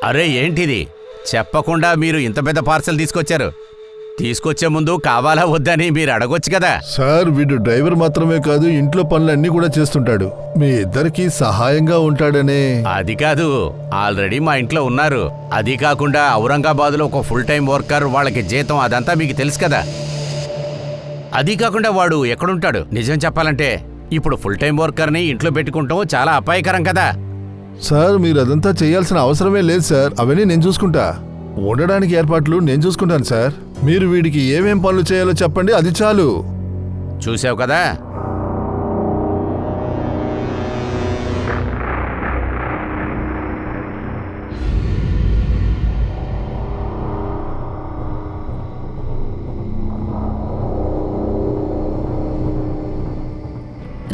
అరే ఏంటిది? చెప్పకుండా మీరు ఇంత పెద్ద పార్సల్ తీసుకొచ్చారు. తీసుకొచ్చే ముందు కావాలా వద్దని మీరు అడగొచ్చు కదా. సార్, వీడు డ్రైవర్ మాత్రమే కాదు, ఇంట్లో పనులన్నీ కూడా చేస్తుంటాడు. మీ ఇద్దరికి సహాయంగా ఉంటాడనే. అది కాదు, ఆల్రెడీ మా ఇంట్లో ఉన్నారు. అది కాకుండా ఔరంగాబాద్లో ఒక ఫుల్ టైం వర్కర్, వాళ్ళకి జీతం అదంతా మీకు తెలుసు కదా. అది కాకుండా వాడు ఎక్కడుంటాడు? నిజం చెప్పాలంటే ఇప్పుడు ఫుల్ టైం వర్కర్ని ఇంట్లో పెట్టుకుంటాం చాలా అపాయకరం కదా. సార్, మీరు అదంతా చేయాల్సిన అవసరమే లేదు సార్. అవన్నీ నేను చూసుకుంటా. ఉండడానికి ఏర్పాట్లు నేను చూసుకుంటాను సార్. మీరు వీడికి ఏమేం పనులు చేయాలో చెప్పండి, అది చాలు. చూసావు కదా.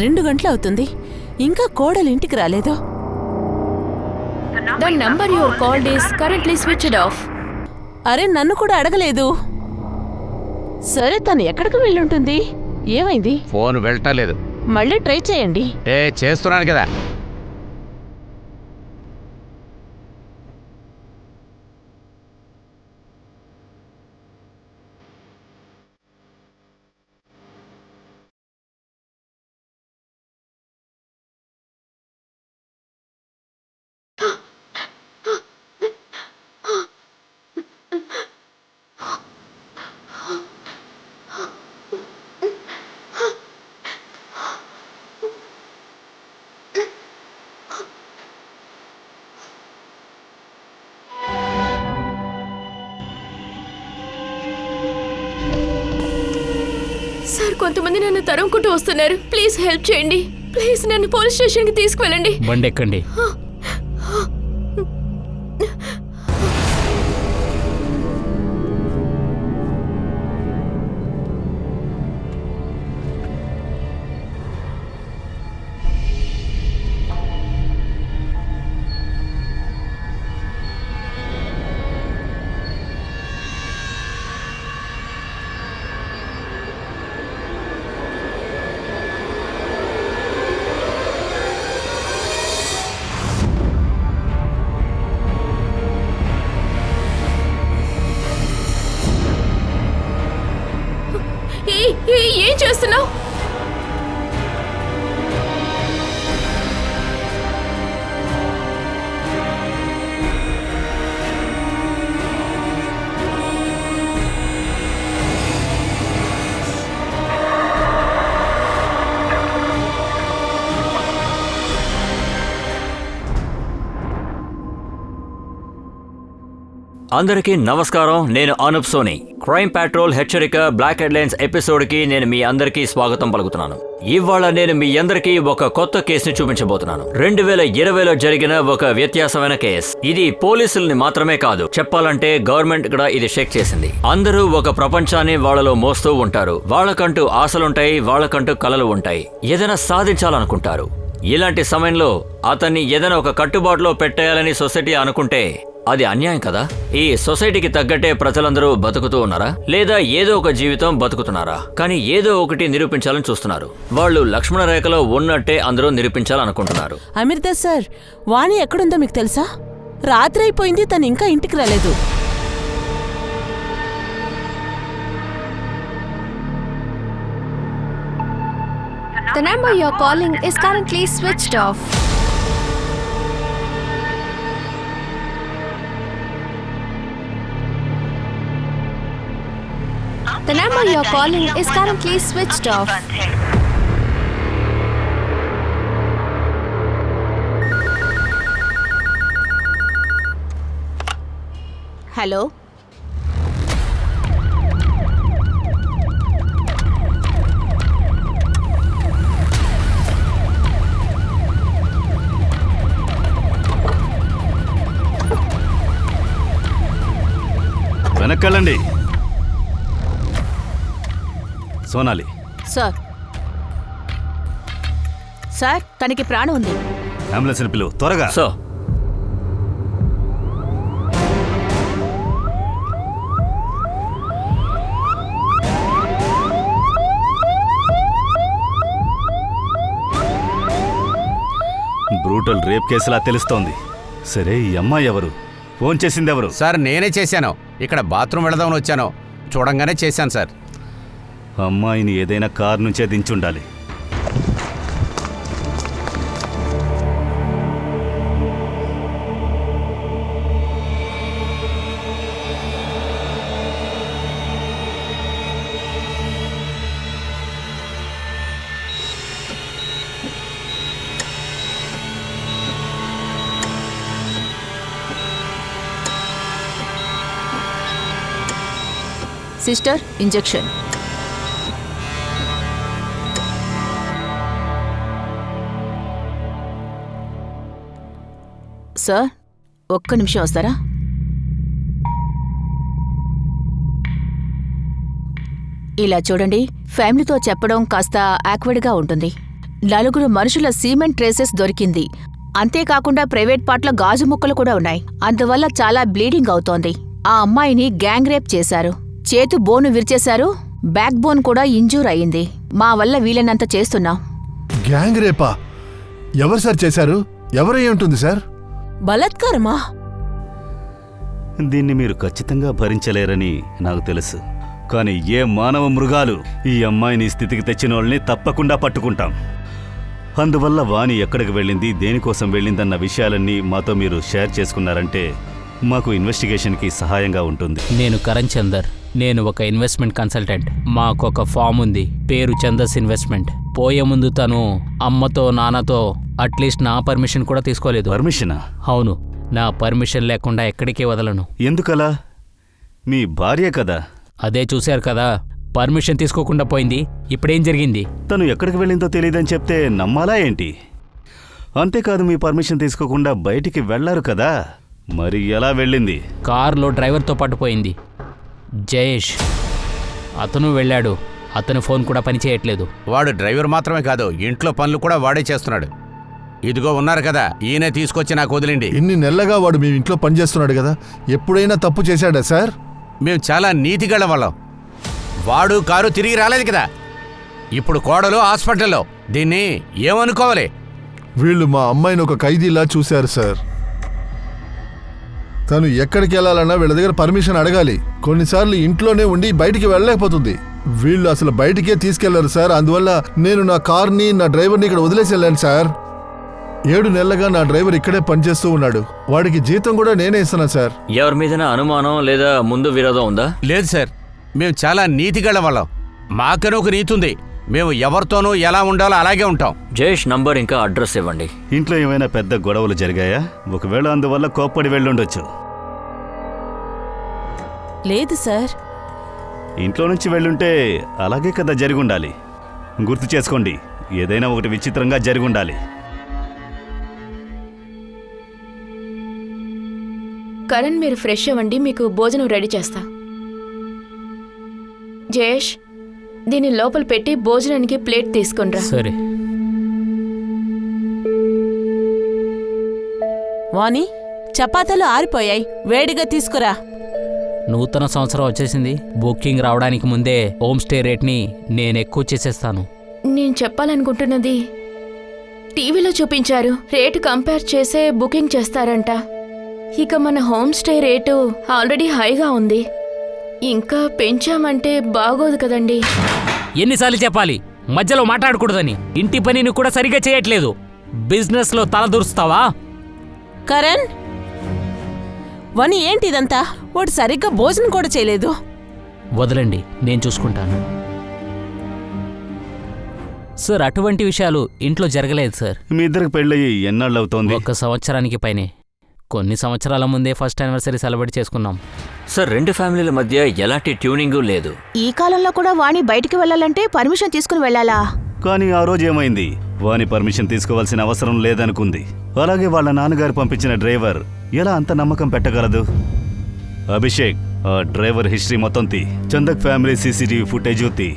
రెండు గంటలు అవుతుంది, ఇంకా కోడలు ఇంటికి రాలేదు. The number you called is currently switched off. అరే, నన్ను కూడా అడగలేదు. సరే, తను ఎక్కడికి వెళ్ళుంటుంది? ఏమైంది? ఫోన్ వెళ్ళటలేదు. మళ్ళీ ట్రై చేయండి. చేస్తున్నాను కదా. సార్, కొంతమంది నన్ను తరుముకుంటూ వస్తున్నారు. ప్లీజ్ హెల్ప్ చేయండి. ప్లీజ్ నన్ను పోలీస్ స్టేషన్కి తీసుకువెళ్ళండి. బండి ఎక్కండి. ఏం చేస్తున్నావు? అందరికీ నమస్కారం. నేను అనూప్ సోని. క్రైమ్ పెట్రోల్ హెచ్చరిక బ్లాక్ హెడ్లైన్స్ ఎపిసోడ్కి నేను మీ అందరికీ స్వాగతం పలుకుతున్నాను. ఇవాళ నేను మీ అందరికీ ఒక కొత్త కేసుని చూపించబోతున్నాను. 2020లో జరిగిన ఒక వ్యత్యాసమైన కేసు. ఇది పోలీసుల్ని మాత్రమే కాదు, చెప్పాలంటే గవర్నమెంట్ కూడా ఇది షేక్ చేసింది. అందరూ ఒక ప్రపంచాన్ని వాళ్ళలో మోస్తూ ఉంటారు. వాళ్ళకంటూ ఆశలుంటాయి, వాళ్ళకంటూ కలలు ఉంటాయి, ఏదైనా సాధించాలనుకుంటారు. ఇలాంటి సమయంలో అతన్ని ఏదైనా ఒక కట్టుబాటులో పెట్టేయాలని సొసైటీ అనుకుంటే అది అన్యాయం కదా. ఈ సొసైటీకి తగ్గట్టే ప్రజలందరూ బతుకుతూ ఉన్నారా, లేదా ఏదో ఒక జీవితం బతుకుతున్నారా? కానీ ఏదో ఒకటి నిరూపించాలని చూస్తున్నారు. వాళ్ళు లక్ష్మణ రేఖలో ఉన్నట్టే అందరూ నిరూపించాలనుకుంటున్నారు. అమీర్దాస్ సార్, వాణి ఎక్కడుందో మీకు తెలుసా? రాత్రి అయిపోయింది, తను ఇంకా ఇంటికి రాలేదు. The number you're calling is currently switched off. The number you're calling is currently switched off. Hello, వెనక్కెళ్ళండి. సోనాలి. సార్. సార్, తనకి ప్రాణం ఉంది. అంబులెన్స్ పిలువు త్వరగా. సో బ్రూటల్ రేప్ కేసులా తెలుస్తోంది. సరే, ఈ అమ్మాయి ఎవరు? ఫోన్ చేసింది ఎవరు? సార్ నేనే చేశాను. ఇక్కడ బాత్రూమ్ వెళదామని వచ్చాను, చూడంగానే చేశాను సార్. అమ్మాయిని ఏదైనా కారు నుంచే దించుండాలి. Sister, injection. సార్, ఒక్క నిమిషం వస్తారా? ఇలా చూడండి, ఫ్యామిలీతో చెప్పడం కాస్త ఆక్వర్డ్గా ఉంటుంది. 4 మనుషుల సిమెంట్ ట్రేసెస్ దొరికింది. అంతేకాకుండా ప్రైవేట్ పార్ట్లో గాజు ముక్కలు కూడా ఉన్నాయి. అందువల్ల చాలా బ్లీడింగ్ అవుతోంది. ఆ అమ్మాయిని గ్యాంగ్ రేప్ చేశారు. చేతు బోను విరిచేశారు. బ్యాక్ బోన్ కూడా ఇంజూర్ అయింది. మా వల్ల వీలైనంత చేస్తున్నాం. గ్యాంగ్ రేపా? ఎవరు సార్ చేశారు? ఎవరై ఉంటుంది సార్? బలాత్కారమా? దీన్ని మీరు ఖచ్చితంగా భరించలేరని నాకు తెలుసు. కానీ ఏ మానవ మృగాలు ఈ అమ్మాయిని స్థితికి తెచ్చిన వాళ్ళని తప్పకుండా పట్టుకుంటాం. అందువల్ల వాణి ఎక్కడికి వెళ్ళింది, దేనికోసం వెళ్ళిందన్న విషయాలన్నీ మాతో మీరు షేర్ చేసుకున్నారంటే మాకు ఇన్వెస్టిగేషన్కి సహాయంగా ఉంటుంది. నేను కరణ్ చందర్. నేను ఒక ఇన్వెస్ట్మెంట్ కన్సల్టెంట్. మాకొక ఫామ్ ఉంది, పేరు చందర్స్ ఇన్వెస్ట్మెంట్. పోయే ముందు తను అమ్మతో నాన్నతో అట్లీస్ట్ నా పర్మిషన్ కూడా తీసుకోలేదు. పర్మిషనా? అవును, నా పర్మిషన్ లేకుండా ఎక్కడికి వదలను. ఎందుకలా? మీ భార్య కదా. అదే చూశారు కదా, పర్మిషన్ తీసుకోకుండా పోయింది. ఇప్పుడేం జరిగింది? తను ఎక్కడికి వెళ్ళిందో తెలియదని చెప్తే నమ్మాలా ఏంటి? అంతేకాదు, మీ పర్మిషన్ తీసుకోకుండా బయటికి వెళ్లారు కదా, మరి ఎలా వెళ్ళింది? కారులో డ్రైవర్తో పాటు పోయింది. జయేష్, అతను వెళ్ళాడు. అతని ఫోన్ కూడా పనిచేయట్లేదు. వాడు డ్రైవర్ మాత్రమే కాదు, ఇంట్లో పనులు కూడా వాడే చేస్తున్నాడు. ఇదిగో ఉన్నారు కదా, ఈయనే తీసుకొచ్చి నాకు వదిలిండి. ఇన్ని నెలలుగా వాడు మీ ఇంట్లో పనిచేస్తున్నాడు కదా, ఎప్పుడైనా తప్పు చేశాడా సార్? మేము చాలా నీతిగల వాళ్ళం. వాడు కారు తిరిగి రాలేదు కదా, ఇప్పుడు కోడలు హాస్పిటల్లో. దీన్ని ఏమనుకోవాలి? వీళ్ళు మా అమ్మాయిని ఒక ఖైదీలా చూశారు సార్. తను ఎక్కడికి వెళ్ళాలన్నా వీళ్ళ దగ్గర పర్మిషన్ అడగాలి. కొన్నిసార్లు ఇంట్లోనే ఉండి బయటికి వెళ్ళలేకపోతుంది. వీళ్ళు అసలు బయటికే తీసుకెళ్లారు సార్. అందువల్ల నేను నా కార్ని, నా డ్రైవర్ని ఇక్కడ వదిలేసి వెళ్ళాను సార్. 7 నెలలుగా నా డ్రైవర్ ఇక్కడే పనిచేస్తూ ఉన్నాడు. వాడికి జీతం కూడా నేనే ఇస్తున్నాను సార్. ఎవరి మీదైనా అనుమానం లేదా ముందు విరోధం ఉందా? లేదు సార్, మేము చాలా నీతిగల వాళ్ళం. మాకనే ఒక నీతి ఉంది. మేము ఎవరితోనూ ఎలా ఉండాలో అలాగే ఉంటాం. జయేష్ నంబర్ ఇంకా అడ్రస్ ఇవ్వండి. ఇంట్లో ఏమైనా పెద్ద గొడవలు జరిగాయా? ఒకవేళ అందువల్ల కోప్పడి వెళ్ళుండొచ్చు. లేదు సార్. ఇంట్లో నుంచి వెళ్ళుంటే అలాగే కదా జరిగుండాలి. గుర్తు చేసుకోండి, ఏదైనా ఒకటి విచిత్రంగా జరిగుండాలి. కరణ్, మీరు ఫ్రెష్ అవ్వండి, మీకు భోజనం రెడీ చేస్తా. జయేష్, దీన్ని లోపల పెట్టి భోజనానికి ప్లేట్ తీసుకునిరా. సరే. వాణి, చపాతీలు ఆరిపోయాయి, వేడిగా తీసుకురా. నూతన సంవత్సరం వచ్చేసింది. బుకింగ్ రావడానికి ముందే హోమ్ స్టే రేట్ని నేను ఎక్కువ చేసేస్తాను. నేను చెప్పాలనుకుంటున్నది, టీవీలో చూపించారు, రేటు కంపేర్ చేసే బుకింగ్ చేస్తారంట. ఇక మన హోమ్ స్టే రేటు ఆల్రెడీ హైగా ఉంది, ఇంకా పెంచామంటే బాగోదు కదండి. ఎన్నిసార్లు చెప్పాలి మధ్యలో మాట్లాడకూడదని? ఇంటి పనిని కూడా సరిగా చేయట్లేదు. బిజినెస్లో తలదూరుస్తావా? కరణ్, వాణి ఏంటి ఇదంతా? వాడు సరిగ్గా భోజనం కూడా చేయలేదు. వదలండి, నేను చూసుకుంటాను. సార్, అటువంటి విషయాలు ఇంట్లో జరగలేదు సార్. మీ ఇద్దరికి పెళ్ళయి ఎన్నాళ్ళు అవుతోంది? 1 సంవత్సరానికి పైనే. కొన్ని సంవత్సరాల ముందే ఫస్ట్ యానివర్సరీ సెలబ్రేట్ చేసుకున్నాం. సార్, 2 ఫ్యామిలీల మధ్య ఎలాంటి ట్యూనింగ్ లేదు. ఈ కాలంలో కూడా వాణి బయటికి వెళ్ళాలంటే పర్మిషన్ తీసుకుని వెళ్ళాలా? కానీ ఆ రోజు ఏమైంది? వాని పర్మిషన్ తీసుకోవాల్సిన అవసరం లేదనుకుంది. అలాగే వాళ్ళ నాన్నగారు పంపించిన డ్రైవర్ ఎలా అంత నమ్మకం పెట్టగలదు? అభిషేక్, ఆ డ్రైవర్ హిస్టరీ మొత్తం తీ. చందక్ ఫ్యామిలీ సీసీటీవీ ఫుటేజ్ తీ.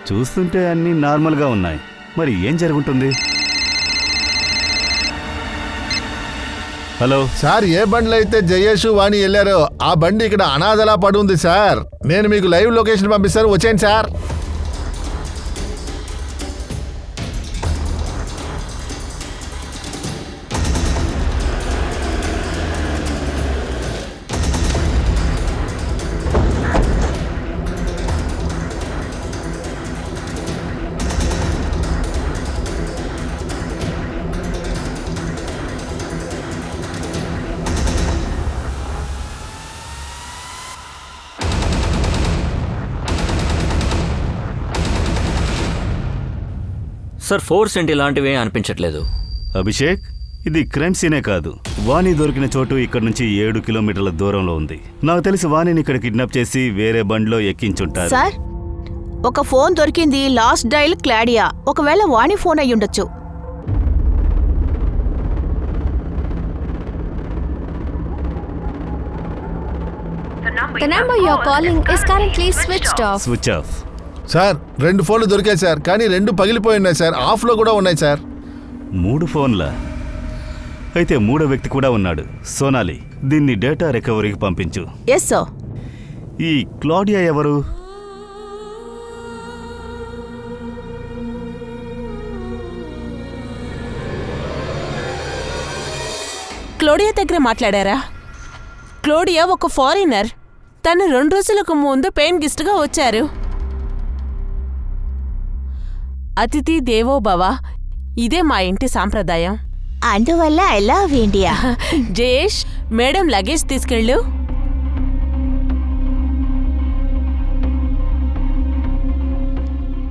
చూస్తుంటే అన్నీ నార్మల్గా ఉన్నాయి. మరి ఏం జరుగుతుంది? హలో సార్ ఏ బండ్లో అయితే జయేష్ వాణి వెళ్ళారో ఆ బండి ఇక్కడ అనాథలా పడి ఉంది సార్. నేను మీకు లైవ్ లొకేషన్ పంపిస్తాను, వచ్చేయండి సార్. సార్ ఫోర్స్ ఏంటి ఇలాంటివి అనిపించట్లేదు. అభిషేక్, ఇది క్రైమ్ సీనే కాదు. వాణి దొరికిన చోటు ఇక్కడ నుంచి 7 కిలోమీటర్ల దూరంలో ఉంది. నాకు తెలిసి వాణిని ఇక్కడ కిడ్నాప్ చేసి వేరే బండిలో ఎక్కించుంటారు. సార్ ఒక ఫోన్ దొరికింది, లాస్ట్ డైల్ క్లాడియా. ఒకవేళ వాణి ఫోన్ అయ్యుండొచ్చు. The number you're calling is currently switched off. Switch off. Sir 2 ఫోన్లు దొరికాయి సార్, కానీ 2 పగిలిపోయి ఉన్నాయి సార్. ఆఫ్లో కూడా ఉన్నాయి సార్. 3 ఫోన్లా? అయితే 3వ వ్యక్తి కూడా ఉన్నాడు. సోనాలి, దీన్ని డేటా రికవరీకి పంపించు. Yes sir. ఈ క్లాడియా ఎవరు? క్లోడియా దగ్గర మాట్లాడారా? క్లోడియా ఒక ఫారినర్. తను 2 రోజులకు ముందు పెయిన్ గెస్ట్గా వచ్చారు. అతిథి దేవో భవ, ఇదే మా ఇంటి సాంప్రదాయం. అందువల్ల I love India. Jayesh, madam luggage తీసుకెళ్ళు.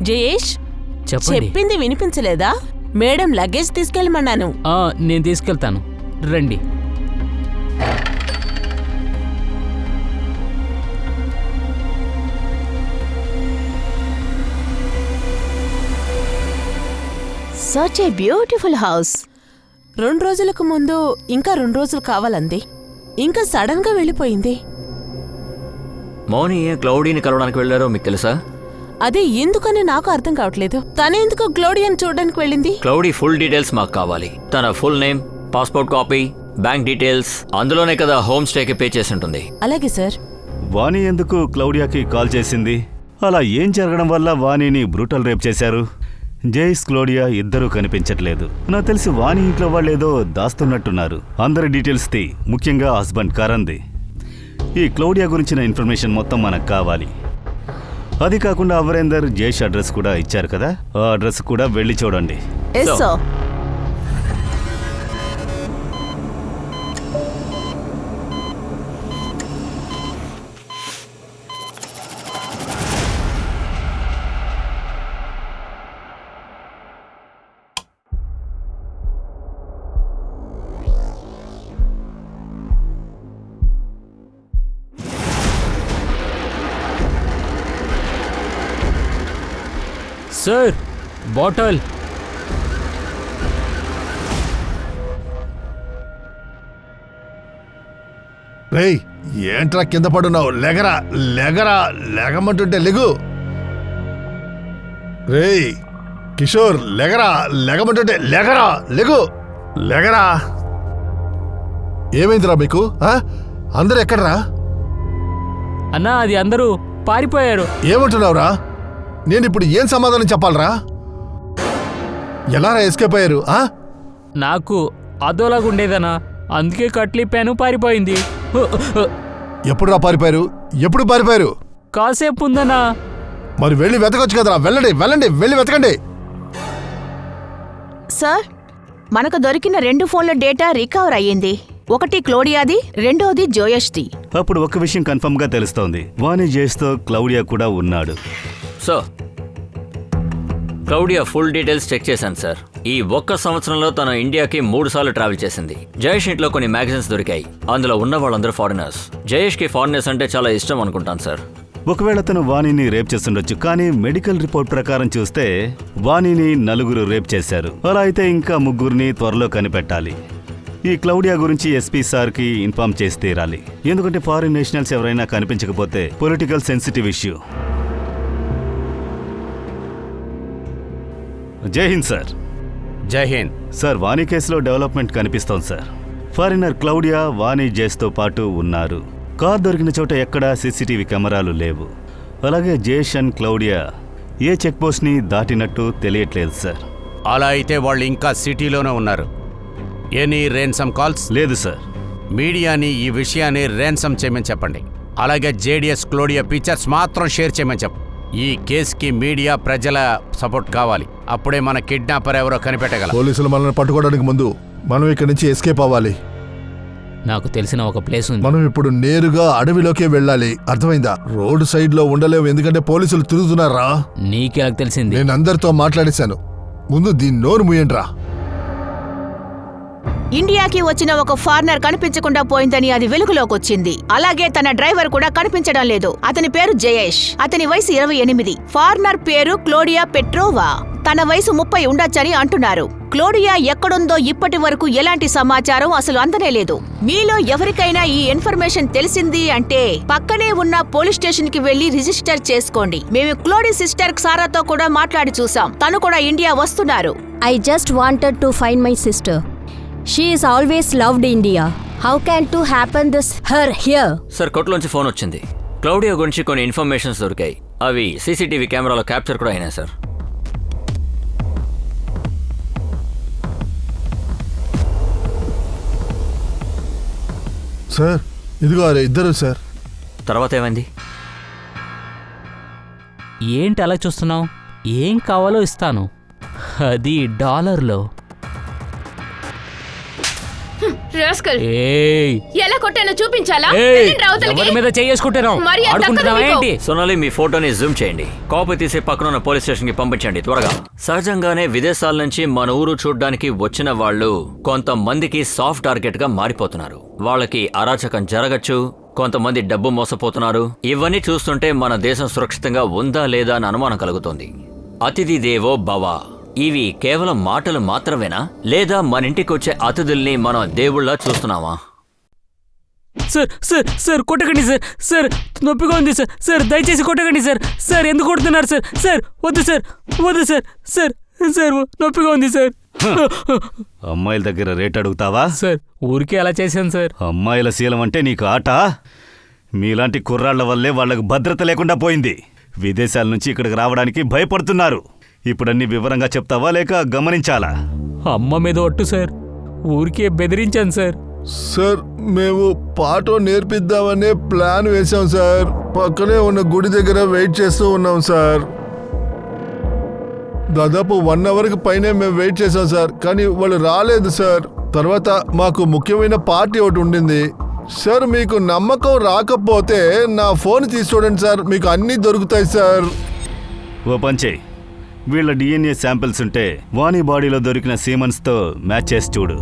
జయేష్, చెప్పండి. చెప్పింది వినిపించలేదా? Madam luggage తీసుకెళ్ళమన్నాను. నేను తీసుకెళ్తాను, రండి. Such a beautiful house. 2 రోజులకు ముందు ఇంకా 2 రోజులు కావాలంది. ఇంకా సడన్ గా వెళ్ళిపోయింది. మౌని క్లౌడీని కలవడానికి వెళ్ళారో మీకు తెలుసా? అదే ఎందుకని నాకు అర్థం కావట్లేదు. తనెందుకు క్లోడియాని చూడడానికి వెళ్ళింది? క్లౌడీ ఫుల్ డీటెయిల్స్ మాకు కావాలి. తన full name, passport copy, bank details, అందులోనే కదా హోమ్ స్టేకి పే చేసి ఉంటుంది. అలాగే సార్. వాణి ఎందుకు క్లౌడియాకి కాల్ చేసింది? అలా ఏం జరగడం వల్ల వాణిని బ్రూటల్ రేప్ చేశారు? జైస్, క్లోడియా ఇద్దరూ కనిపించట్లేదు. నాకు తెలిసి వాణి ఇంట్లో వాళ్ళు ఏదో దాస్తున్నట్టున్నారు. అందరి డీటెయిల్స్ తీ, ముఖ్యంగా హస్బెండ్ కరణ్ది. ఈ క్లౌడియా గురించిన ఇన్ఫర్మేషన్ మొత్తం మనకు కావాలి. అది కాకుండా అవరేందర్ జైష్ అడ్రస్ కూడా ఇచ్చారు కదా, ఆ అడ్రస్ కూడా వెళ్ళి చూడండి. Yes sir. Sir, bottle. రేయ్, ఏంట్రా కింద పడున్నావు? లెగరా లెగరా, లెగమంటుంటే లెగు. రేయ్ కిషోర్, లెగరా లెగమంటుంటే లెగరా, లెగు లెగరా. ఏమైందిరా మీకు? అందరూ ఎక్కడ్రా? అన్నా, అది అందరూ పారిపోయారు. ఏమంటున్నావురా? నేను ఇప్పుడు ఏం సమాధానం చెప్పాలరా? ఎలారా ఎస్కేప్ అయ్యారు? నాకు అదోలాగుండేదనా, అందుకే కట్లిప్పాను, పారిపోయింది. ఎప్పుడురా పారిపోయారు? ఎప్పుడు పారిపోయారు? కాసేపు ఉందనా. మరి వెళ్ళి వెతకొచ్చు కదరా. వెళ్ళండి వెళ్ళండి, వెళ్ళి వెతకండి. సార్, మనకు దొరికిన 2 ఫోన్ల డేటా రికవర్ అయ్యింది. ఒకటి క్లోడియాది, రెండోది జోయష్ది. అప్పుడు ఒక విషయం కన్ఫర్మ్ గా తెలుస్తోంది, వాణి జైష్తో క్లౌడియా కూడా ఉన్నాడు. So Claudia full details check చేశాను సార్. ఈ 1 సంవత్సరంలో తన ఇండియాకి 3 సార్లు ట్రావెల్ చేసింది. జయేష్ ఇంట్లో కొన్ని మ్యాగజైన్స్ దొరికాయి. అందులో ఉన్న వాళ్ళందరూ ఫారినర్స్. జయేష్కి ఫారినర్స్ అంటే చాలా ఇష్టం అనుకుంటాను సార్. ఒకవేళ తను వాణిని రేప్ చేస్తుండొచ్చు, కానీ మెడికల్ రిపోర్ట్ ప్రకారం చూస్తే వాణిని 4 రేప్ చేశారు. అలా అయితే ఇంకా 3 త్వరలో కనిపెట్టాలి. ఈ క్లౌడియా గురించి ఎస్పీ సార్కి ఇన్ఫార్మ్ చేసి తీరాలి. ఎందుకంటే ఫారిన్ నేషనల్స్ ఎవరైనా కనిపించకపోతే పొలిటికల్ సెన్సిటివ్ ఇష్యూ. జై హింద్ సార్. జై హింద్ సార్, వాణి కేసులో డెవలప్మెంట్ కనిపిస్తోంది సార్. ఫారినర్ క్లౌడియా వాణి జేస్తో పాటు ఉన్నారు. కార్ దొరికిన చోట ఎక్కడా సీసీటీవీ కెమెరాలు లేవు. అలాగే జేష్ అండ్ క్లౌడియా ఏ చెక్ పోస్ట్ని దాటినట్టు తెలియట్లేదు సార్. అలా అయితే వాళ్ళు ఇంకా సిటీలోనే ఉన్నారు. Any ransom calls? లేదు సార్. మీడియాని ఈ విషయాన్ని రేన్సమ్ చేయమని చెప్పండి. అలాగే జేడిఎస్ క్లోడియా పిక్చర్స్ మాత్రం షేర్ చేయమని చెప్పండి. ఈ కేసుకి మీడియా ప్రజల సపోర్ట్ కావాలి. అప్పుడే మన కిడ్నాపర్ ఎవరో కనిపెట్టగల. పోలీసులు మనల్ని పట్టుకోవడానికి ముందు మనం ఇక్కడి నుంచి ఎస్కేప్ అవ్వాలి. నాకు తెలిసిన ఒక ప్లేస్ ఉంది. మనం ఇప్పుడు నేరుగా అడవిలోకే వెళ్ళాలి, అర్థమైందా? రోడ్డు సైడ్ లో ఉండలేవు, ఎందుకంటే పోలీసులు తిరుగుతున్నారా. నీకెలా తెలిసింది? నేను అందరితో మాట్లాడేశాను. ముందు దీన్ని నోరు మూయండ్రా. ఇండియాకి వచ్చిన ఒక ఫారినర్ కనిపించకుండా పోయిందని అది వెలుగులోకొచ్చింది. అలాగే తన డ్రైవర్ కూడా కనిపించడం లేదు. అతని పేరు జయేష్. అతని వయసు 28. ఫారినర్ పేరు క్లోడియా పెట్రోవా. తన వయసు 30 ఉండొచ్చని అంటున్నారు. క్లోడియా ఎక్కడుందో ఇప్పటి వరకు ఎలాంటి సమాచారం అసలు అందనే లేదు. మీలో ఎవరికైనా ఈ ఇన్ఫర్మేషన్ తెలిసింది అంటే పక్కనే ఉన్న పోలీస్ స్టేషన్ కి వెళ్లి రిజిస్టర్ చేసుకోండి. మేము క్లోడి సిస్టర్ సారాతో కూడా మాట్లాడి చూసాం. తను కూడా ఇండియా వస్తున్నారు. I just wanted to find my sister. She is always loved India. How can to happen this her here? సార్, కోర్టులోంచి ఫోన్ వచ్చింది. క్లౌడియా గురించి కొన్ని ఇన్ఫర్మేషన్స్ దొరికాయి. అవి సీసీటీవీ కెమెరాలో క్యాప్చర్ కూడా అయినాయి సార్. సార్ ఇదిగో ఇద్దరు సార్. తర్వాత ఏమైంది? ఏంటి అలా చూస్తున్నావు? ఏం కావాలో ఇస్తాను. అది $లో. రాస్కల్, ఏయ్, ఎలా కొట్టానో చూపించాలా? ఏయ్, వెళ్ళండి రావతలకి. ఎవరి మీద చేసుకుంటున్నావు? మరి అంత ఆడుకుంటున్నావా దక్కదు ఏంటి? సోనాలి, మీ ఫోటోని జూమ్ చేయండి. కాపీ తీసి పక్కనున్న పోలీస్ స్టేషన్ కి పంపించండి త్వరగా. సహజంగానే విదేశాల నుంచి మన ఊరు చూడ్డానికి వచ్చిన వాళ్ళు కొంతమందికి సాఫ్ట్ టార్గెట్ గా మారిపోతున్నారు. వాళ్ళకి అరాచకం జరగచ్చు, కొంతమంది డబ్బు మోసపోతున్నారు. ఇవన్నీ చూస్తుంటే మన దేశం సురక్షితంగా ఉందా లేదా అని అనుమానం కలుగుతోంది. అతిథి దేవో భవ. ఇవి కేవలం మాటలు మాత్రమేనా, లేదా మన ఇంటికి వచ్చే అతిథుల్ని మనం దేవుళ్ళ చూస్తున్నామా? సార్ సార్ సార్ కొట్టకండి సార్. సార్ నొప్పిగా ఉంది సార్. సార్ దయచేసి కొట్టకండి సార్. సార్ ఎందుకు కొడుతున్నారు సార్? సార్ వద్దు సార్, వద్దు సార్. సార్ సార్ నొప్పిగా ఉంది సార్. అమ్మాయిల దగ్గర రేట్ అడుగుతావా? సార్ ఊరికే అలా చేశాను సార్. అమ్మాయిల శీలం అంటే నీకు ఆట? మీలాంటి కుర్రాళ్ల వల్లే వాళ్లకు భద్రత లేకుండా పోయింది. విదేశాల నుంచి ఇక్కడికి రావడానికి భయపడుతున్నారు. ఇప్పుడన్నీ వివరంగా చెప్తావా లేక గమనించాలా? అమ్మ మీద ఒట్టు సార్, ఊరికే బెదిరించాను సార్. సార్ మేము పాటో నేర్పిద్దామనే ప్లాన్ వేశాం సార్. పక్కనే ఉన్న గుడి దగ్గర వెయిట్ చేస్తూ ఉన్నాం సార్. దాదాపు 1 అవర్కి పైనే మేము వెయిట్ చేసాం సార్, కానీ వాళ్ళు రాలేదు సార్. తర్వాత మాకు ముఖ్యమైన పార్టీ ఒకటి ఉండింది సార్. మీకు నమ్మకం రాకపోతే నా ఫోన్ తీసి చూడండి సార్, మీకు అన్నీ దొరుకుతాయి సార్. ఓ పంచే, వీళ్ళ DNA శాంపిల్స్ ఉంటే వాణి బాడీలో దొరికిన సీమన్స్తో మ్యాచ్ చేసి చూడు.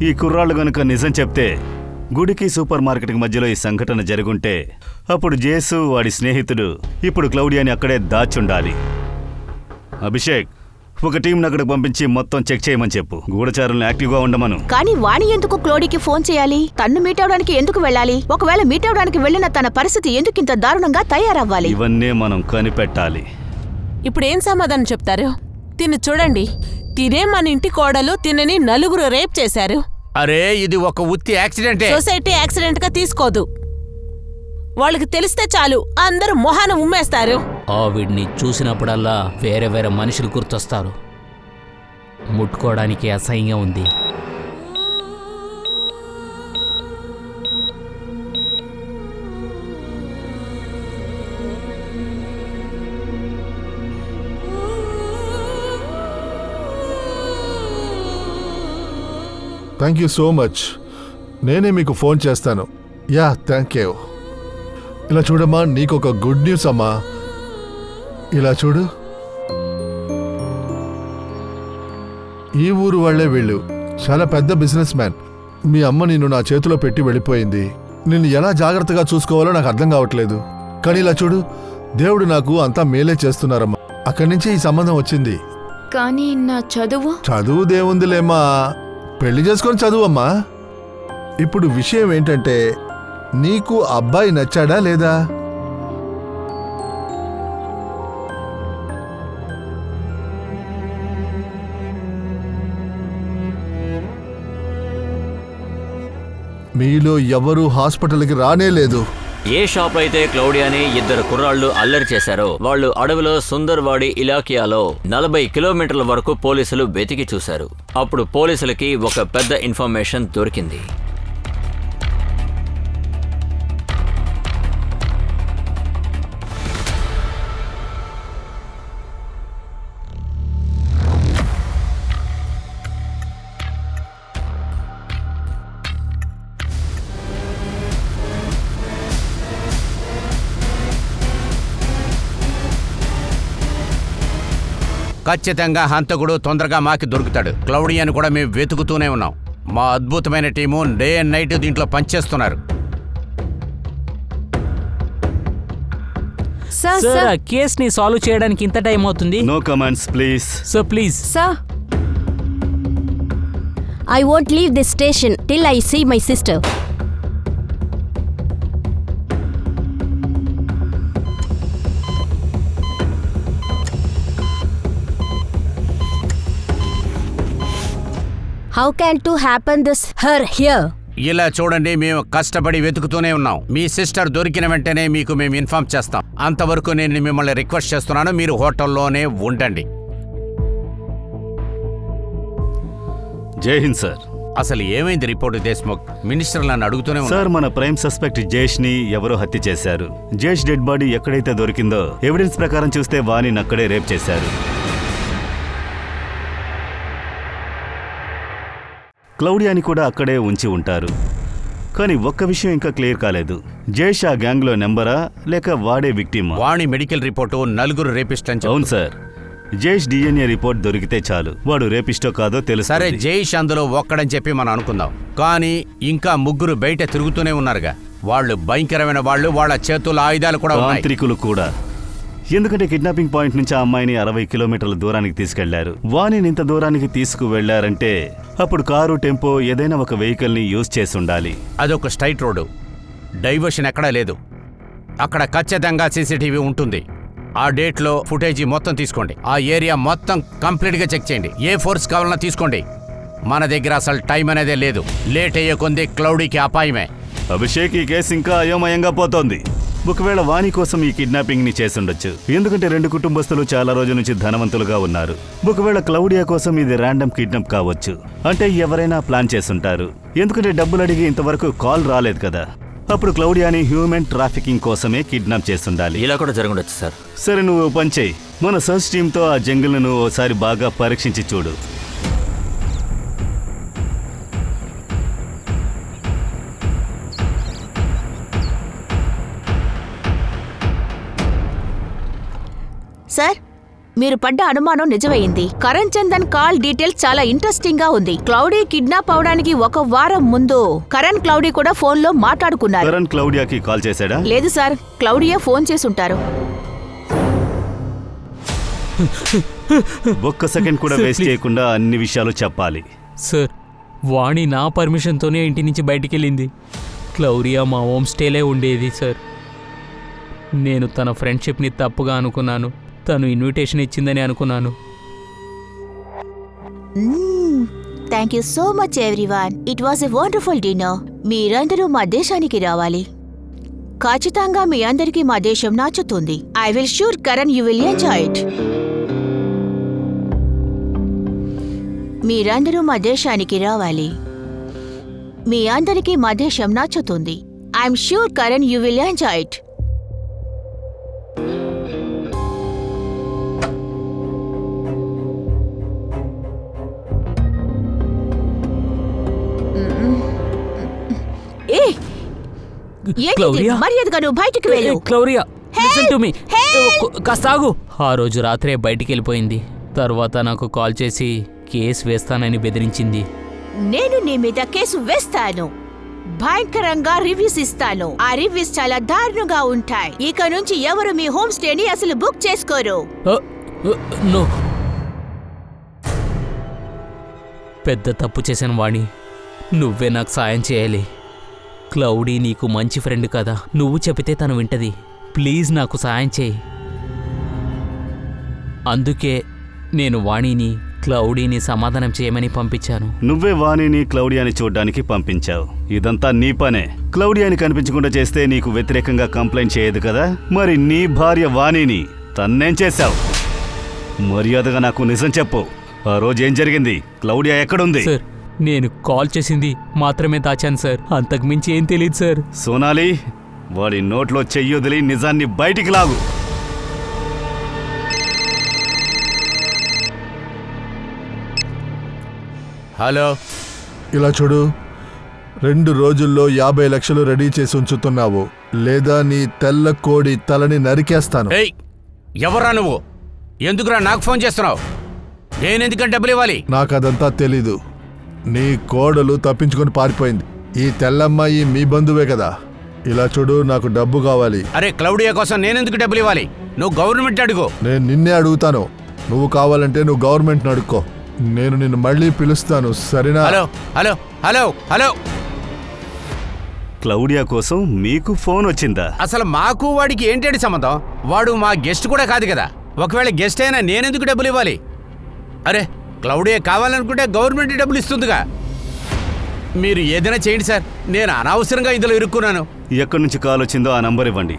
ఈ కుర్రాళ్ళు గనుక నిజం చెప్తే గుడికి సూపర్ మార్కెట్కి మధ్యలో ఈ సంఘటన జరుగుంటే అప్పుడు జేసు వాడి స్నేహితుడు ఇప్పుడు క్లౌడియాని అక్కడే దాచుండాలి. అభిషేక్, ఒక టీంని అక్కడికి పంపించి మొత్తం చెక్ చేయమని చెప్పు. గూఢచారులను యాక్టివ్గా ఉండమను. కానీ వాణి ఎందుకు క్లోడీకి ఫోన్ చేయాలి? తన్ను మీట్ అవడానికి ఎందుకు వెళ్ళాలి? ఒకవేళ మీట్ అవడానికి వెళ్ళిన తన పరిస్థితి ఎందుకింత దారుణంగా తయారవ్వాలి? ఇవన్నీ మనం కనిపెట్టాలి. ఇప్పుడేం సమాధానం చెప్తారు? తిను చూడండి, తినే మన ఇంటి కోడలు, తినని 4 రేప్ చేశారు. అరే, ఇది ఒక ఉత్తి యాక్సిడెంటే. సొసైటీ యాక్సిడెంట్ గా తీసుకోదు. వాళ్ళకి తెలిస్తే చాలు అందరూ మొహాన ఉమ్మేస్తారు. ఆవిడ్ని చూసినప్పుడల్లా వేరే వేరే మనుషులు గుర్తొస్తారు. ముట్టుకోవడానికి అసహ్యంగా ఉంది. Thank you so much. నేనే మీకు ఫోన్ చేస్తాను. Yeah, thank you. ఇలా చూడమ్మా, నీకు ఒక గుడ్ న్యూస్ అమ్మా. ఇలా చూడు, ఈ ఊరు వాళ్లే వీళ్ళు. చాలా పెద్ద బిజినెస్ మ్యాన్. మీ అమ్మ నిన్ను నా చేతిలో పెట్టి వెళ్ళిపోయింది. నిన్ను ఎలా జాగ్రత్తగా చూసుకోవాలో నాకు అర్థం కావట్లేదు. కానీ ఇలా చూడు, దేవుడు నాకు అంతా మేలే చేస్తున్నారమ్మా. అక్కడి నుంచి ఈ సంబంధం వచ్చింది. కానీ నా చదువు? చదువు దేవుందిలేమ్మా, పెళ్లి చేసుకొని చదువమ్మా. ఇప్పుడు విషయం ఏంటంటే, నీకు అబ్బాయి నచ్చాడా లేదా? మీలో ఎవరూ హాస్పిటల్కి రానే లేదు. ఏ షాప్ అయితే క్లౌడియాని ఇద్దరు కుర్రాళ్ళు అల్లరి చేశారో వాళ్ళు అడవిలో సుందర్వాడి ఇలాకియాలో 40 కిలోమీటర్ల వరకు పోలీసులు వెతికి చూశారు. అప్పుడు పోలీసులకి ఒక పెద్ద ఇన్ఫర్మేషన్ దొరికింది. ఖచ్చితంగా హంతకుడు తొందరగా మాకి దొరుకుతాడు. క్లౌడియాని కూడా మేము వెతుకుతూనే ఉన్నాం. మా అద్భుతమైన టీము డే అండ్ నైట్ దీంట్లో పనిచేస్తున్నారు. సార్ ఆ కేసుని సాల్వ్ చేయడానికి ఇంత టైం అవుతుంది. No comments please. Sir please. Sir, I won't leave this station till I see my sister. How can to happen this her here? ఇలా చూడండి, మేము కష్టపడి వెతుకుతూనే ఉన్నాం. మీ సిస్టర్ దొరికిన వెంటనే మీకు మేము ఇన్ఫార్మ్ చేస్తాం. అంతవరకు నేను మిమ్మల్ని రిక్వెస్ట్ చేస్తున్నాను, మీరు హోటల్లోనే ఉండండి. జై హింద్ సార్. అసలు ఏమైంది రిపోర్ట్ దేశ్ముఖ్? మినిస్టర్ నన్ను అడుగుతూనే ఉన్నారు. సార్, మన ప్రైమ్ సస్పెక్ట్ జేష్ని ఎవరో హత్య చేశారు. జేష్ డెడ్ బాడీ ఎక్కడైతే దొరికిందో ఎవిడెన్స్ ప్రకారం చూస్తే వాణిని అక్కడే రేప్ చేశారు. క్లౌడియాని కూడా అక్కడే ఉంచి ఉంటారు. కానీ ఒక్క విషయం ఇంకా క్లియర్ కాలేదు. జేష్ ఆ గ్యాంగ్లో నెంబరా లేక వాడే విక్టిమా? వాణి మెడికల్ రిపోర్టు 4 రేపిస్ట్ అని అవును సార్. జేష్ DNA రిపోర్ట్ దొరికితే చాలు, వాడు రేపిస్టో కాదో తెలుసు. సరే, జైష్ అందులో ఒక్కడని చెప్పి మనం అనుకుందాం. కానీ ఇంకా 3 బయట తిరుగుతూనే ఉన్నారుగా. వాళ్ళు భయంకరమైన వాళ్ళు, వాళ్ళ చేతుల్లో ఆయుధాలు కూడా ఉన్నాయి. తాంత్రికులు కూడా. ఎందుకంటే కిడ్నాపింగ్ పాయింట్ నుంచి ఆ అమ్మాయిని 60 కిలోమీటర్ల దూరానికి తీసుకెళ్లారు. వాణిని ఇంత దూరానికి తీసుకువెళ్లారంటే అప్పుడు కారు, టెంపో ఏదైనా ఒక వెహికల్ ని యూజ్ చేసి ఉండాలి. అదొక స్ట్రైట్ రోడ్డు, డైవర్షన్ ఎక్కడా లేదు. అక్కడ ఖచ్చితంగా CCTV ఉంటుంది. ఆ డేట్లో ఫుటేజీ మొత్తం తీసుకోండి. ఆ ఏరియా మొత్తం కంప్లీట్గా చెక్ చేయండి. ఏ ఫోర్స్ కావాలన్నా తీసుకోండి. మన దగ్గర అసలు టైం అనేదే లేదు. లేట్ అయ్యే కొంది క్లౌడీకి అపాయమే. అభిషేక్, ఈ కేసు ఇంకా అయోమయంగా పోతోంది. ఒకవేళ వాణి కోసం ఈ కిడ్నాపింగ్ ని చేసుండొచ్చు. ఎందుకంటే 2 కుటుంబస్తులు చాలా రోజుల నుంచి ధనవంతులుగా ఉన్నారు. ఒకవేళ క్లౌడియా కోసం ఇది ర్యాండమ్ కిడ్నాప్ కావచ్చు. అంటే ఎవరైనా ప్లాన్ చేసుంటారు. ఎందుకంటే డబ్బులు అడిగి ఇంతవరకు కాల్ రాలేదు కదా. అప్పుడు క్లౌడియాని హ్యూమన్ ట్రాఫికింగ్ కోసమే కిడ్నాప్ చేస్తుండాలి. ఇలా కూడా జరగవచ్చు సార్. సరే, నువ్వు పని చేయి. మన సర్చ్ టీంతో ఆ జంగిల్ను ఓసారి బాగా పరీక్షించి చూడు. సార్, మీరు పడ్డ అనుమానం నిజమైంది. కరణ్ చందన్ కాల్ డీటెయిల్స్ చాలా ఇంట్రెస్టింగ్ గా ఉంది. క్లౌడీ కిడ్నాప్ అవడానికి 1 వారం ముందు కరణ్, క్లౌడీ కూడా ఫోన్ లో మాట్లాడుకున్నారు. కరణ్ క్లౌడియాకి కాల్ చేశాడా? లేదు సార్, క్లౌడియా ఫోన్ చేసుంటారు. ఒక్క సెకండ్ కూడా వేస్ట్ చేయకుండా అన్ని విషయాలు చెప్పాలి. సార్, వాణి నా పర్మిషన్తోనే ఇంటి నుంచి బయటికి వెళ్ళింది. క్లౌరియా మా హోమ్ స్టేలే ఉండేది సార్. నేను తన ఫ్రెండ్షిప్ని తప్పుగా అనుకున్నాను. తను ఇన్విటేషన్ ఇచ్చిందని అనుకున్నాను. Thank you so much everyone. It was a wonderful dinner. మీరందరూ మా దేశానికి రావాలి. ఖచ్చితంగా మీ అందరికీ మా దేశం నచ్చుతుంది. I will sure Karan you will enjoy it. మీరందరూ మా దేశానికి రావాలి. మీ అందరికీ మా దేశం నచ్చుతుంది. I'm sure Karan you will enjoy it. Claudia, మర్యాదగా నువ్వు బయటికి వెళ్ళు. Claudia, listen to me. కాస్త ఆగు. ఆ రోజు రాత్రే బయటికి వెళ్ళిపోయింది. తర్వాత నాకు కాల్ చేసి కేసు వేస్తానని బెదిరించింది. నేను నీ మీద కేసు వేస్తాను. భయంకరంగా రివ్యూస్ ఇస్తాను. ఆ రివ్యూస్ చాలా దారుణంగా ఉంటాయి. ఇక నుంచి ఎవరు మీ హోమ్ స్టేని అసలు బుక్ చేసుకోరు. నో, పెద్ద తప్పు చేశాను వాణి. నువ్వే నాకు సాయం చేయాలి. క్లౌడీ నీకు మంచి ఫ్రెండ్ కదా, నువ్వు చెబితే తను వింటది. ప్లీజ్ నాకు సాయం చేయి. అందుకే నేను వాణిని క్లౌడీని సమాధానం చేయమని పంపించాను. నువ్వే వాణిని క్లౌడియాని చూడ్డానికి పంపించావు. ఇదంతా నీ పనే. క్లౌడియాని కనిపించకుండా చేస్తే నీకు వ్యతిరేకంగా కంప్లైంట్ చేయదు కదా. మరి నీ భార్య వాణిని తన్నేం చేశావు? మర్యాదగా నాకు నిజం చెప్పు. ఆ రోజు ఏం జరిగింది? క్లౌడియా ఎక్కడుంది? సార్, నేను కాల్ చేసింది మాత్రమే దాచాను సార్. అంతకుమించి ఏం తెలియదు సార్. సోనాలి, వాడి నోట్లో చెయ్యొదిలి నిజాన్ని బయటికి లాగు. హలో, ఇలా చూడు, 2 రోజుల్లో 50 లక్షలు రెడీ చేసి ఉంచుతున్నావు, లేదా నీ తెల్ల కోడి తలని నరికేస్తాను. ఏయ్, ఎవరా నువ్వు? ఎందుకురా నాకు ఫోన్ చేస్తున్నావు? నేనెందుకంటే డబ్బులు ఇవ్వాలి? నాకదంతా తెలీదు. నీ కోడలు తప్పించుకొని పారిపోయింది. ఈ తెల్లమ్మాయి మీ బంధువే కదా. ఇలా చూడు, నాకు డబ్బు కావాలి. అరే, క్లౌడియా కోసం నేనెందుకు డబ్బులు ఇవ్వాలి? నువ్వు గవర్నమెంట్ అడుగు. నేను నిన్నే అడుగుతాను. నువ్వు కావాలంటే నువ్వు గవర్నమెంట్ని అడుక్కో. నేను నిన్ను మళ్ళీ పిలుస్తాను, సరేనా? Hello hello hello hello, Claudia కోసం మీకు ఫోన్ వచ్చిందా? అసలు మాకు వాడికి ఏంటంటే సంబంధం? వాడు మా గెస్ట్ కూడా కాదు కదా. ఒకవేళ గెస్ట్ అయినా నేనెందుకు డబ్బులు ఇవ్వాలి? అరే, క్లౌడియా కావాలనుకుంటే గవర్నమెంట్ డబ్బులు ఇస్తుందిగా. మీరు ఏదైనా చేయండి సార్, నేను అనవసరంగా ఇందులో ఇరుక్కున్నాను. ఎక్కడి నుంచి కాల్ వచ్చిందో ఆ నంబర్ ఇవ్వండి,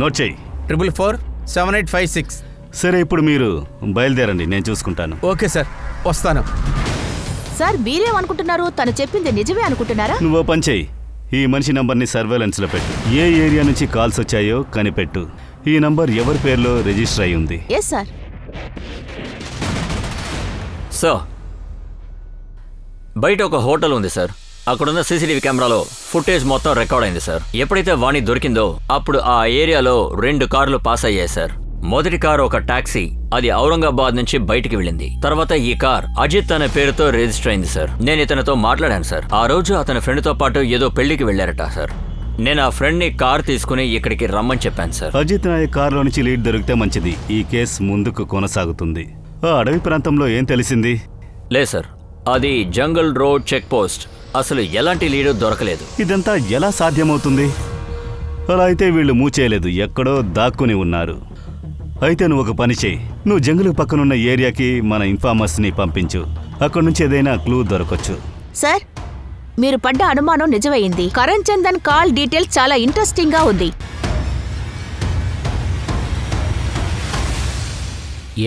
నోట్ చెయ్యి. 444-7856. సరే, ఇప్పుడు మీరు బయలుదేరండి, నేను చూసుకుంటాను. ఓకే సార్, వస్తాను. సార్, మీరేమనుకుంటున్నారు? తను చెప్పింది నిజమే అనుకుంటున్నారా? నువ్వు పని చెయ్యి, ఈ మనిషి నంబర్ని సర్వేలెన్స్లో పెట్టు. ఏ ఏరియా నుంచి కాల్స్ వచ్చాయో కనిపెట్టు. ఈ నంబర్ ఎవరి పేరులో రిజిస్టర్ అయి ఉంది? Yes sir. సార్, బయట ఒక హోటల్ ఉంది సార్. అక్కడున్న సీసీటీవీ కెమెరాలో ఫుటేజ్ మొత్తం రికార్డ్ అయింది సార్. ఎప్పుడైతే వాణి దొరికిందో అప్పుడు ఆ ఏరియాలో 2 కార్లు పాస్ అయ్యాయి సార్. మొదటి కారు ఒక టాక్సీ, అది ఔరంగాబాద్ నుంచి బయటికి వెళ్ళింది. తర్వాత ఈ కార్ అజిత్ అనే పేరుతో రిజిస్టర్ అయింది సార్. నేను ఇతనితో మాట్లాడాను సార్. ఆ రోజు అతని ఫ్రెండ్తో పాటు ఏదో పెళ్లికి వెళ్ళారట సార్. నేను ఆ ఫ్రెండ్ని కార్ తీసుకుని ఇక్కడికి రమ్మని చెప్పాను సార్. అజిత్ నాయక్ కారులో నుంచి లీడ్ దొరికితే మంచిది. ఈ కేసు ముందుకు కొనసాగుతుంది. ఆ అడవి ప్రాంతంలో ఏం తెలిసింది? లేదు సార్, అది జంగల్ రోడ్ చెక్ పోస్ట్. అసలు ఎలాంటి లీడు దొరకలేదు. ఇదంతా ఎలా సాధ్యమవుతుంది? అలా అయితే వీళ్ళు మూచేయలేదు, ఎక్కడో దాక్కుని ఉన్నారు. అయితే నువ్వు ఒక పని చేయి, నువ్వు జంగులు పక్కనున్న ఏరియాకి మన ఇన్ఫార్మర్స్ని పంపించు. అక్కడి నుంచి ఏదైనా క్లూ దొరకొచ్చు. సార్, మీరు పడ్డ అనుమానం నిజమైంది. కరణ్ చందన్ కాల్ డీటెయిల్స్ చాలా ఇంట్రెస్టింగ్ గా ఉంది.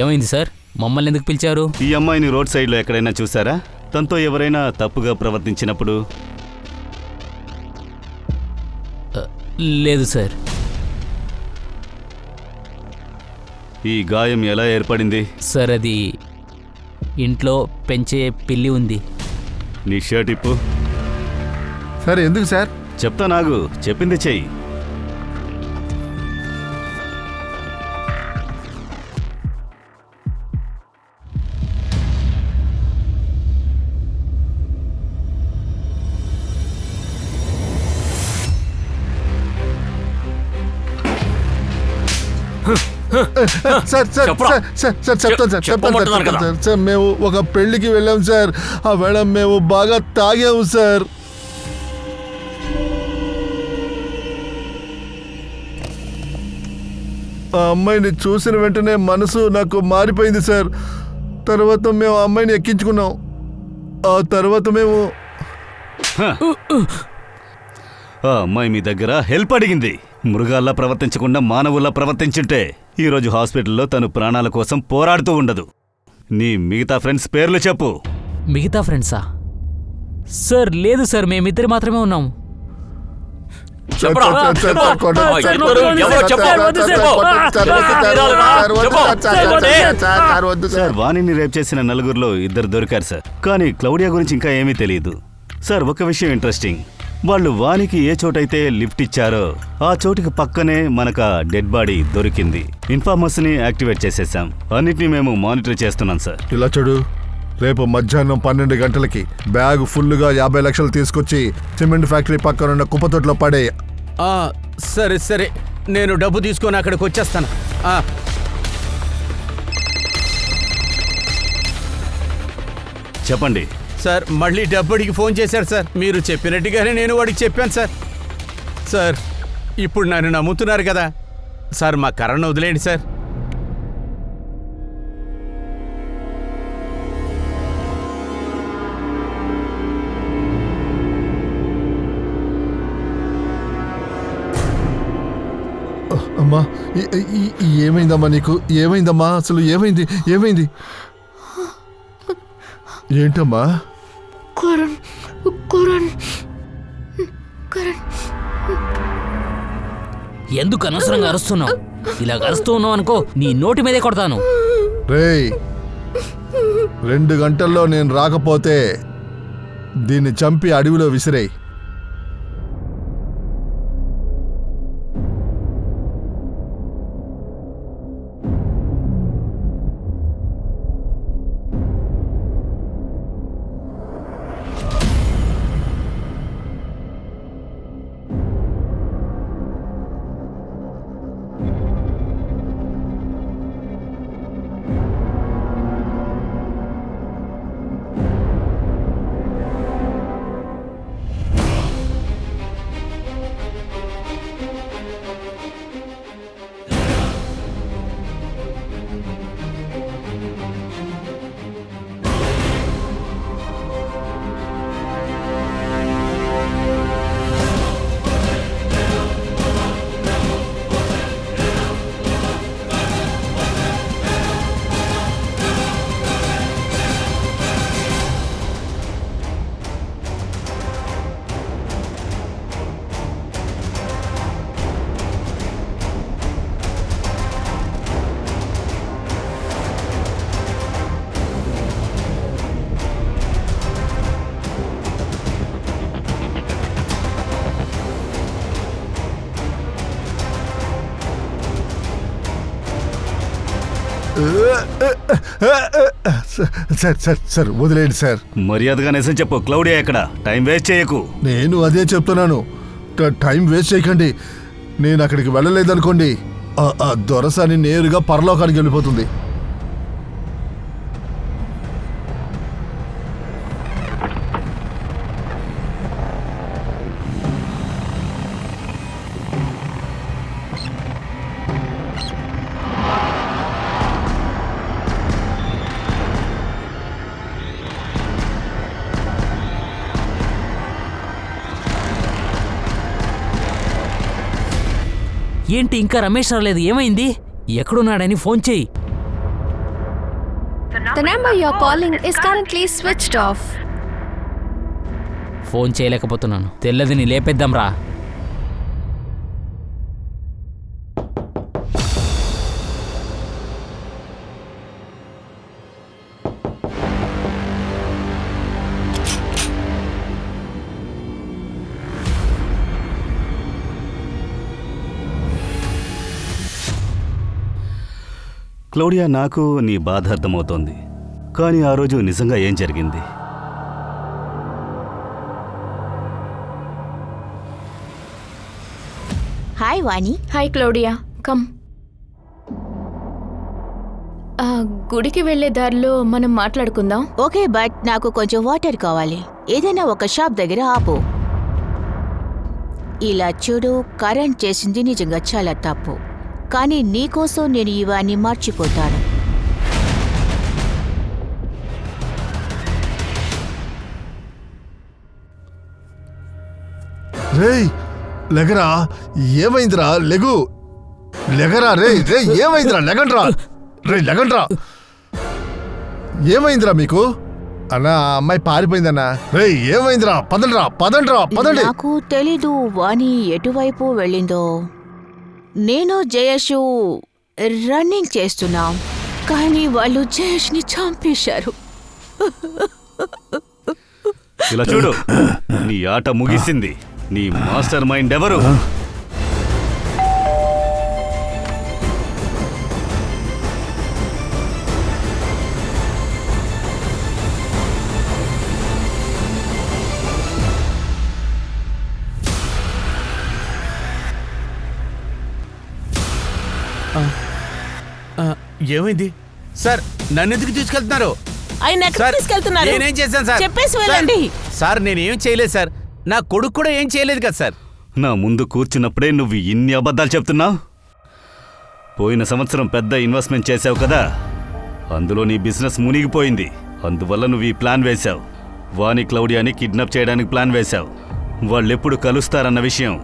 ఏమైంది సార్? మమ్మల్ని ఎందుకు పిలిచారు? ఈ అమ్మాయిని రోడ్ సైడ్లో ఎక్కడైనా చూసారా? తనతో ఎవరైనా తప్పుగా ప్రవర్తించినప్పుడు? లేదు సార్. ఈ గాయం ఎలా ఏర్పడింది? సార్, అది ఇంట్లో పెంచే పిల్లి ఉంది. నీ షర్ట్ ఇప్పు. సరే, ఎందుకు సార్? చెప్తా, నాగు చెప్పింది చెయ్యి. Sir sir sir sir sir చెప్తాను సార్, చెప్తాను సార్. సార్, మేము ఒక పెళ్లికి వెళ్ళాం సార్. ఆ వేళ మేము బాగా తాగాము సార్. ఆ అమ్మాయిని చూసిన వెంటనే మనసు నాకు మారిపోయింది సార్. తర్వాత మేము ఆ అమ్మాయిని ఎక్కించుకున్నాం. ఆ తర్వాత మేము ఆ అమ్మాయి మీ దగ్గర హెల్ప్ అడిగింది. మృగాల్లా ప్రవర్తించకుండా మానవుల్లా ప్రవర్తించుంటే ఈరోజు హాస్పిటల్లో తను ప్రాణాల కోసం పోరాడుతూ ఉండదు. నీ మిగతా ఫ్రెండ్స్ పేర్లు చెప్పు. మిగతా ఫ్రెండ్సా? సార్, లేదు సార్, మేమిద్దరు మాత్రమే ఉన్నాం. సార్, వాణిని రేప్ చేసిన 4గురిలో 2 దొరికారు సార్. కానీ క్లౌడియా గురించి ఇంకా ఏమీ తెలియదు సార్. ఒక విషయం ఇంట్రెస్టింగ్, వాళ్ళు వానికి ఏ చోటైతే లిఫ్ట్ ఇచ్చారో ఆ చోటుకి పక్కనే మనకు డెడ్ బాడీ దొరికింది. ఇన్ఫార్మర్స్ ని యాక్టివేట్ చేసేసాం. అన్నిటినీ మేము మానిటర్ చేస్తున్నాం సార్. ఇలా చూడు, రేపు మధ్యాహ్నం 12 గంటలకి బ్యాగ్ ఫుల్గా 50 లక్షలు తీసుకొచ్చి సిమెంట్ ఫ్యాక్టరీ పక్కనున్న కుప్పతొట్లో పడే. సరే సరే, నేను డబ్బు తీసుకొని అక్కడికి వచ్చేస్తాను. చెప్పండి సార్, మళ్ళీ డబ్బడికి ఫోన్ చేశారు సార్. మీరు చెప్పినట్టుగానే నేను వాడికి చెప్పాను సార్. సార్, ఇప్పుడు నన్ను నమ్ముతున్నారు కదా సార్? మా కరణ్ వదిలేండి సార్. అమ్మా ఏమైందమ్మా నీకు? ఏమైందమ్మా? అసలు ఏమైంది? ఏమైంది? ఏంటమ్మా? ఎందుకు అనవసరంగా అరుస్తున్నావు? ఇలా అరుస్తూ ఉన్నావు అనుకో, నీ నోటి మీదే కొడతాను. రేయ్, 2 గంటల్లో నేను రాకపోతే దీన్ని చంపి అడవిలో విసిరేయ్. సార్ వదిలేండి సార్. మర్యాదగా నిజం చెప్పు, క్లౌడియా ఎక్కడ? టైం వేస్ట్ చేయకు. నేను అదే చెప్తున్నాను, టైం వేస్ట్ చేయకండి. నేను అక్కడికి వెళ్ళలేదనుకోండి, దొరసాని నేరుగా పరలోకానికి వెళ్ళిపోతుంది. ఏంటి ఇంకా రమేష్ రాలేదు? ఏమైంది? ఎక్కడున్నాడని ఫోన్ చెయ్యి. The number you're calling is currently switched off. Phone చేయలేకపోతున్నాను. తెల్లదిని లేపేద్దాం రా. క్లౌడియా, నాకు నీ బాధ అర్థమవుతోంది, కానీ ఆ రోజు నిజంగా ఏం జరిగింది? Hi Vani. Hi Claudia, come. గుడికి వెళ్లే దారిలో మనం మాట్లాడుకుందాం. ఓకే, బట్ నాకు కొంచెం వాటర్ కావాలి. ఏదైనా ఒక షాప్ దగ్గర ఆపు. ఇలా చూడు, కరెంట్ చేసింది నిజంగా చాలా తప్పు, కానీ నీకోసం నేను ఇవన్నీ మర్చిపోతాను. రేయ్ లెగరా, ఏమైందిరా? లెగరా రే. ఏమైందిరా? లెగండ్రా. ఏమైందిరా మీకు? అన్నా, ఆ అమ్మాయి పారిపోయిందన్నా. రేయ్ ఏమైందిరా? పదండి. నాకు తెలీదు వాణి ఎటువైపు వెళ్ళిందో. నేను జయేషు రన్నింగ్ చేస్తున్నాం, కానీ వాళ్ళు జయేష్ని చంపేశారు. ఇలా చూడు, నీ ఆట ముగిసింది. నీ మాస్టర్ మైండ్ ఎవరు? ఏమైంది సార్? నన్ను ఎందుకు తీసుకెళ్తున్నారు? ఆయన ఎక్కడికి తీసుకెళ్తున్నారు? నేనేం చేశాను సార్? చెప్పేసి వెళ్ళండి. సార్ నేనేం చేయలేదు సార్. నా కొడుకు కూడా ఏం చేయలేదు కదా సార్. నా ముందు కూర్చున్నప్పుడే నువ్వు ఇన్ని అబద్ధాలు చెప్తున్నావు. పోయిన సంవత్సరం పెద్ద ఇన్వెస్ట్మెంట్ చేశావు కదా, అందులో నీ బిజినెస్ మునిగిపోయింది. అందువల్ల నువ్వు ఈ ప్లాన్ వేశావు. వాణి క్లౌడియాని కిడ్నాప్ చేయడానికి ప్లాన్ వేశావు. వాళ్ళెప్పుడు కలుస్తారన్న విషయం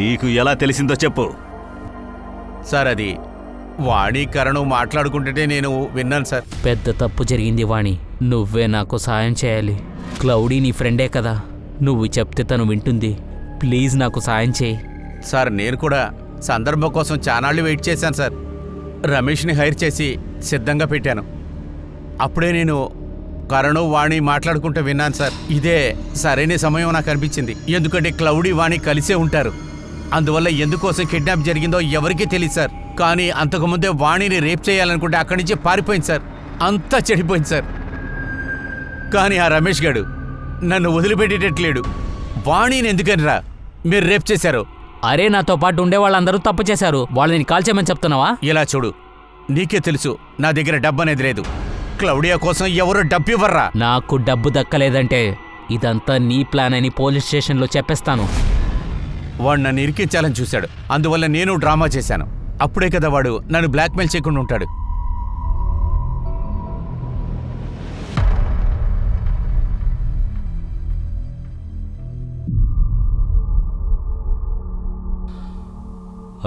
నీకు ఎలా తెలిసిందో చెప్పు. సార్ అది వాణీకరణం మాట్లాడుకుంటుంటే నేను విన్నాను సార్. పెద్ద తప్పు జరిగింది వాణి. నువ్వే నాకు సాయం చేయాలి. క్లౌడీ నీ ఫ్రెండే కదా, నువ్వు చెప్తే తను వింటుంది. ప్లీజ్ నాకు సాయం చేయి. సార్ నేను కూడా సందర్భం కోసం చానాళ్ళు వెయిట్ చేశాను సార్. రమేష్ని హైర్ చేసి సిద్ధంగా పెట్టాను. అప్పుడే నేను కరణు వాణి మాట్లాడుకుంటూ విన్నాను సార్. ఇదే సరైన సమయం నాకు అనిపించింది. ఎందుకంటే క్లౌడీ వాణి కలిసే ఉంటారు. అందువల్ల ఎందుకోసం కిడ్నాప్ జరిగిందో ఎవరికీ తెలియదు సార్. కానీ అంతకుముందే వాణిని రేప్ చేయాలనుకుంటే అక్కడి నుంచి పారిపోయింది సార్. అంతా చెడిపోయింది సార్. కానీ ఆ రమేష్ గాడు నన్ను వదిలిపెట్టేటట్లేడు. వాణిని ఎందుకనిరా మీరు రేప్ చేశారు? అరే, నాతో పాటు ఉండే వాళ్ళందరూ తప్పు చేశారు. వాళ్ళని కాల్చేయమని చెప్తున్నావా? ఇలా చూడు, నీకే తెలుసు నా దగ్గర డబ్బు అనేది లేదు. క్లౌడియా కోసం ఎవరు డబ్బు ఇవ్వర్రా. నాకు డబ్బు దక్కలేదంటే ఇదంతా నీ ప్లాన్ అని పోలీస్ స్టేషన్లో చెప్పేస్తాను. వాడు నన్ను ఇరికించాలని చూశాడు. అందువల్ల నేను డ్రామా చేశాను. అప్పుడే కదా వాడు నన్ను బ్లాక్మెయిల్ చేయకుండా ఉంటాడు.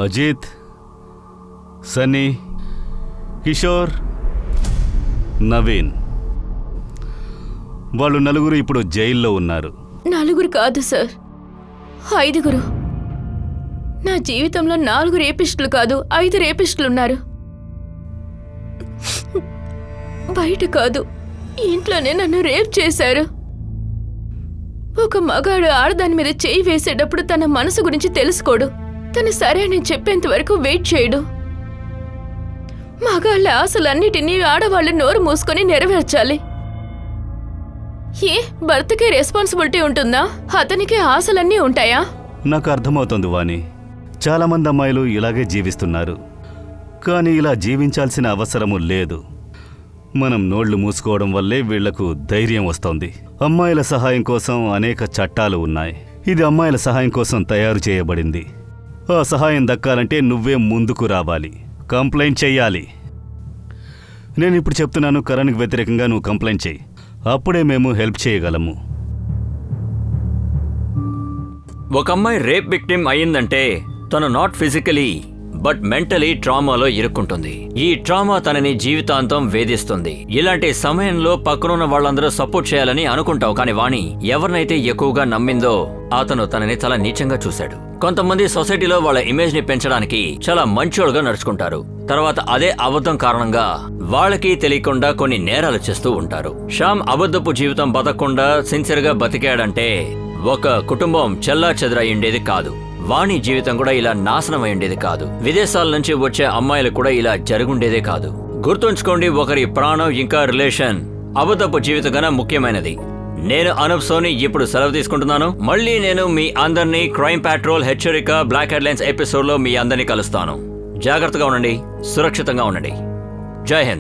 అజిత్, సన్నీ, కిషోర్, నవీన్ వాళ్ళు నలుగురు ఇప్పుడు జైల్లో ఉన్నారు. 4 కాదు సార్, 5. నా జీవితంలో 4 రేపిస్టులు కాదు, 5 రేపిస్టులు ఉన్నారు. బయట కాదు, ఇంట్లోనే నన్ను రేప్ చేశారు. ఒక మగాడు ఆడదాని మీద చేయి వేసేటప్పుడు తన మనసు గురించి తెలుసుకోడు. తను సరే అని చెప్పేంత వరకు వెయిట్ చేయడు. మగాళ్ళ ఆశలన్నిటినీ ఆడవాళ్ళు నోరు మూసుకొని నెరవేర్చాలి. ఏ భర్తకే రెస్పాన్సిబిలిటీ ఉంటుందా? అతనికి ఆశలన్నీ ఉంటాయా? నాకు అర్థమవుతోంది వాణి, చాలామంది అమ్మాయిలు ఇలాగే జీవిస్తున్నారు. కానీ ఇలా జీవించాల్సిన అవసరము లేదు. మనం నోళ్లు మూసుకోవడం వల్లే వీళ్లకు ధైర్యం వస్తోంది. అమ్మాయిల సహాయం కోసం అనేక చట్టాలు ఉన్నాయి. ఇది అమ్మాయిల సహాయం కోసం తయారు చేయబడింది. ఆ సహాయం దక్కాలంటే నువ్వే ముందుకు రావాలి, కంప్లైంట్ చెయ్యాలి. నేను ఇప్పుడు చెప్తున్నాను, కరణ్కి వ్యతిరేకంగా నువ్వు కంప్లైంట్ చెయ్యి. అప్పుడే మేము హెల్ప్ చేయగలము. ఒక అమ్మాయి రేప్ విక్టిమ్ అయ్యిందంటే తను నాట్ ఫిజికలీ బట్ మెంటలీ ట్రామాలో ఇరుక్కుంటుంది. ఈ ట్రామా తనని జీవితాంతం వేధిస్తుంది. ఇలాంటి సమయంలో పక్కనున్న వాళ్ళందరూ సపోర్ట్ చేయాలని అనుకుంటావు. కానీ వాణి ఎవరినైతే ఎక్కువగా నమ్మిందో అతను తనని చాలా నీచంగా చూశాడు. కొంతమంది సొసైటీలో వాళ్ళ ఇమేజ్ ని పెంచడానికి చాలా మంచోడుగా నడుచుకుంటారు. తర్వాత అదే అబద్ధం కారణంగా వాళ్ళకి తెలియకుండా కొన్ని నేరాలు చేస్తూ ఉంటారు. శ్యామ్ అబద్ధపు జీవితం బతకకుండా సిన్సియర్ గా బతికాడంటే ఒక కుటుంబం చెల్లా చెదరయ్యుండేది కాదు. వాణి జీవితం కూడా ఇలా నాశనం అయ్యుండేది కాదు. విదేశాల నుంచి వచ్చే అమ్మాయిలు కూడా ఇలా జరుగుండేదే కాదు. గుర్తుంచుకోండి, ఒకరి ప్రాణం ఇంకా రిలేషన్ అబద్ధపు జీవితం కన్నా ముఖ్యమైనది. నేను అనూప్ సోని ఇప్పుడు సెలవు తీసుకుంటున్నాను. మళ్ళీ నేను మీ అందరినీ క్రైమ్ పెట్రోల్ హెచ్చరిక బ్లాక్ హెడ్లైన్స్ ఎపిసోడ్ లో మీ అందరినీ కలుస్తాను. జాగ్రత్తగా ఉండండి, సురక్షితంగా ఉండండి. జై హింద్.